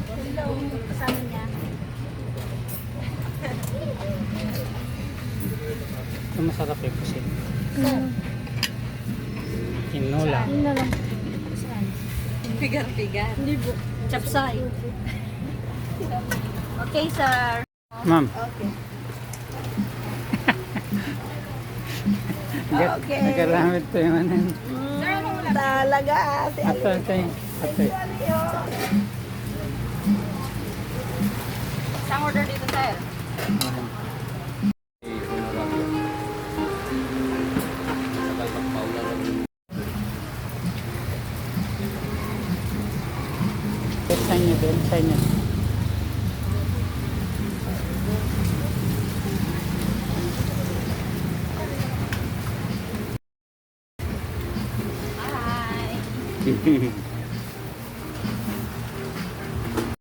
Hello, kasama niya. Ito masarap eh kasi. Saan? Tinola. Yun na lang. Saan? Pigar-pigar. Hindi po. Chapsay. Okay, sir. Ma'am. Okay. Okay. Nagalamit to yung ano. Talaga. Si Ato, ito yung. Ato. Isang order dito, sir. Sign nyo din. Sign nyo. Hi.